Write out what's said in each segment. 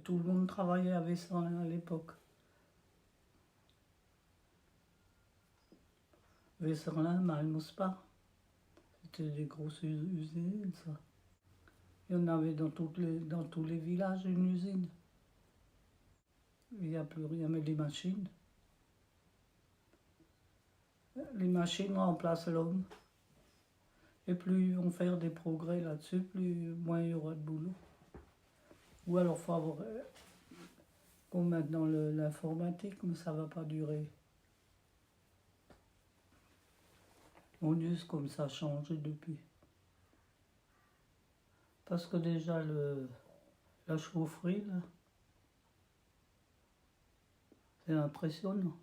Tout le monde travaillait à Vesselin à l'époque. Vesselin, Malmospa, c'était des grosses usines, ça. Il y en avait dans tous les villages une usine. Il n'y a plus rien, mais les machines. Les machines remplacent l'homme. Et plus ils vont faire des progrès là-dessus, moins il y aura de boulot. Ou alors il faut avoir qu'on mette dans l'informatique, mais ça ne va pas durer. Mon Dieu, c'est comme ça a changé depuis. Parce que déjà, la chaufferie, là, c'est impressionnant.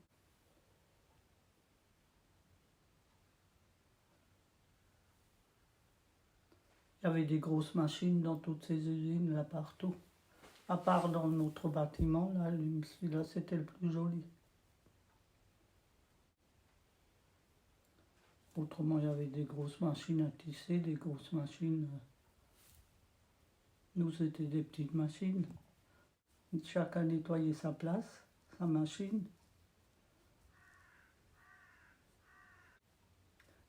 Il y avait des grosses machines dans toutes ces usines, là, partout. À part dans notre bâtiment, là, celui-là, c'était le plus joli. Autrement, il y avait des grosses machines à tisser, des grosses machines. Nous, c'était des petites machines. Chacun nettoyait sa place, sa machine.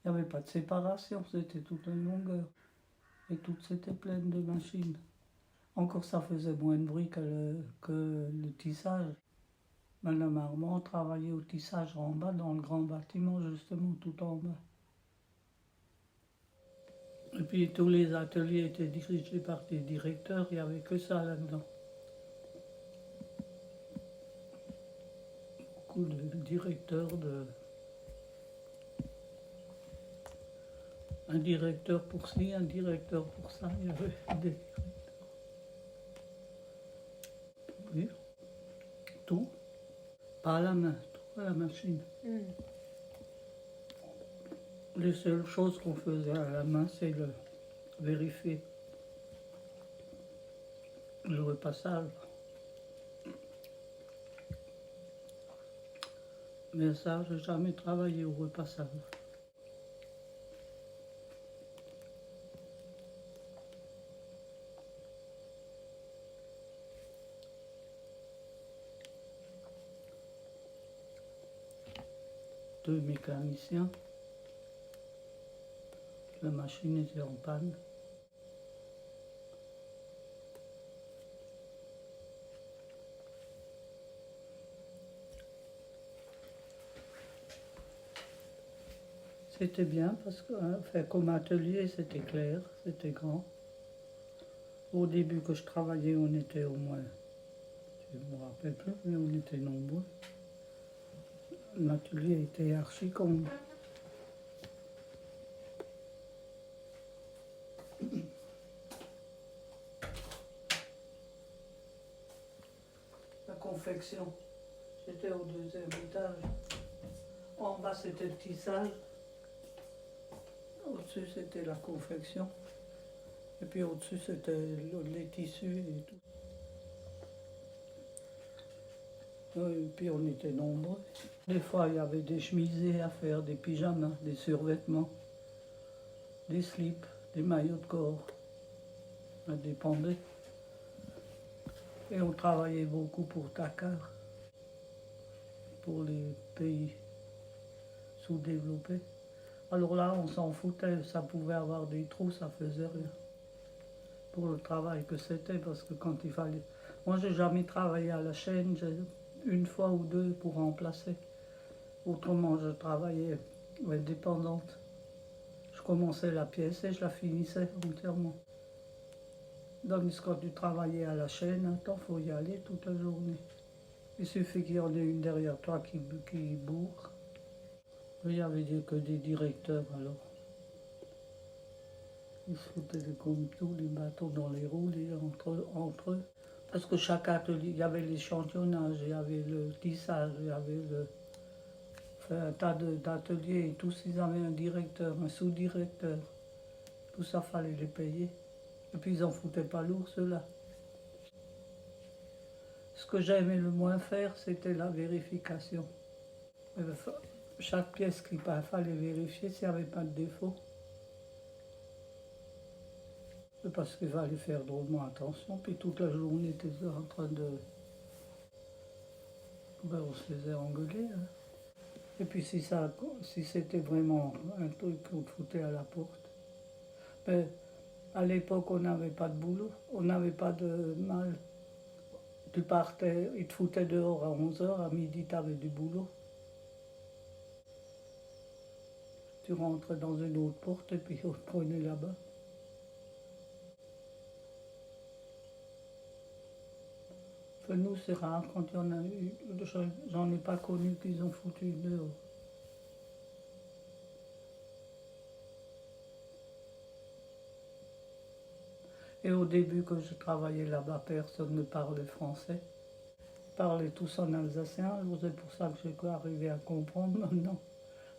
Il n'y avait pas de séparation, c'était toute une longueur. Et toutes étaient pleines de machines. Encore ça faisait moins de bruit que le tissage. Madame Armand travaillait au tissage en bas, dans le grand bâtiment, justement, tout en bas. Et puis tous les ateliers étaient dirigés par des directeurs, il n'y avait que ça là-dedans. Beaucoup de directeurs un directeur pour ci, un directeur pour ça, il y avait des directeurs. Oui, tout, pas à la main, tout à la machine. Les seules choses qu'on faisait à la main, c'est le vérifier le repassage. Mais ça, je n'ai jamais travaillé au repassage. Deux mécaniciens. La machine était en panne. C'était bien parce que, comme atelier, c'était clair, c'était grand. Au début que je travaillais, on était au moins, je ne me rappelle plus, mais on était nombreux. L'atelier était archi grand. La confection, c'était au deuxième étage. En bas, c'était le tissage. Au-dessus, c'était la confection. Et puis au-dessus, c'était les tissus et tout. Et puis on était nombreux. Des fois, il y avait des chemises à faire, des pyjamas, des survêtements, des slips, des maillots de corps. Ça dépendait. Et on travaillait beaucoup pour Dakar, pour les pays sous-développés. Alors là, on s'en foutait, ça pouvait avoir des trous, ça faisait rien. Pour le travail que c'était, parce que quand il fallait... Moi, j'ai jamais travaillé à la chaîne, j'ai une fois ou deux pour remplacer. Autrement, je travaillais indépendante. Je commençais la pièce et je la finissais entièrement. Tandis que quand tu travaillais à la chaîne, il faut y aller toute la journée. Il suffit qu'il y en ait une derrière toi qui bourre. Il y avait que des directeurs alors. Ils se foutaient comme tous les bateaux dans les roues entre eux. Parce que chaque atelier, il y avait l'échantillonnage, il y avait le tissage, il y avait un tas d'ateliers. Et tous, ils avaient un directeur, un sous-directeur. Tout ça, fallait les payer. Et puis, ils n'en foutaient pas lourd, ceux-là. Ce que j'aimais le moins faire, c'était la vérification. Chaque pièce qu'il fallait vérifier s'il n'y avait pas de défaut. parce qu'il fallait faire drôlement attention. Puis toute la journée, tu étais en train de... Ben, on se faisait engueuler. Hein. Et puis si c'était vraiment un truc qu'on te foutait à la porte. Ben, à l'époque, on n'avait pas de boulot, on n'avait pas de mal. Tu partais, ils te foutaient dehors à 11 h, à midi, tu avais du boulot. Tu rentrais dans une autre porte et puis on te prenait là-bas. Enfin, nous, c'est rare quand il y en a eu. J'en ai pas connu qu'ils ont foutu dehors. Et au début, quand je travaillais là-bas, personne ne parlait français. Ils parlaient tous en alsacien, alors c'est pour ça que j'ai arrivé à comprendre maintenant,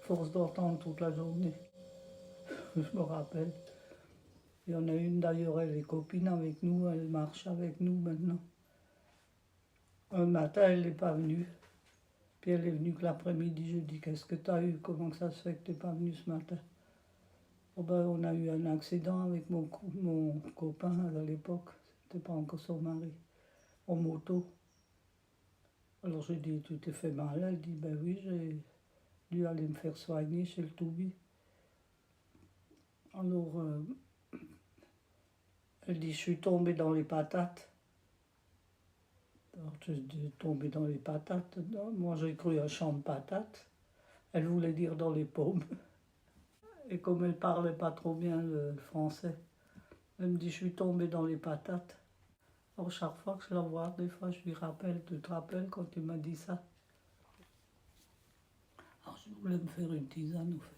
force d'entendre toute la journée. Je me rappelle. Il y en a une d'ailleurs, elle est copine avec nous, elle marche avec nous maintenant. Un matin, elle n'est pas venue. Puis elle est venue que l'après-midi, je dis, qu'est-ce que tu as eu? Comment ça se fait que tu n'es pas venue ce matin? Oh ben, on a eu un accident avec mon copain à l'époque, c'était pas encore son mari, en moto. Alors j'ai dit, tu t'es fait mal? Elle dit, ben oui, j'ai dû aller me faire soigner chez le Toubi. Alors, elle dit, je suis tombée dans les patates. Alors je dis, tombée dans les patates? Non, moi j'ai cru un champ de patates. Elle voulait dire dans les pommes. Et comme elle parlait pas trop bien le français, elle me dit, je suis tombée dans les patates. Alors chaque fois que je la vois, des fois je lui rappelle, tu te rappelles quand tu m'as dit ça? Alors je voulais me faire une tisane au fait.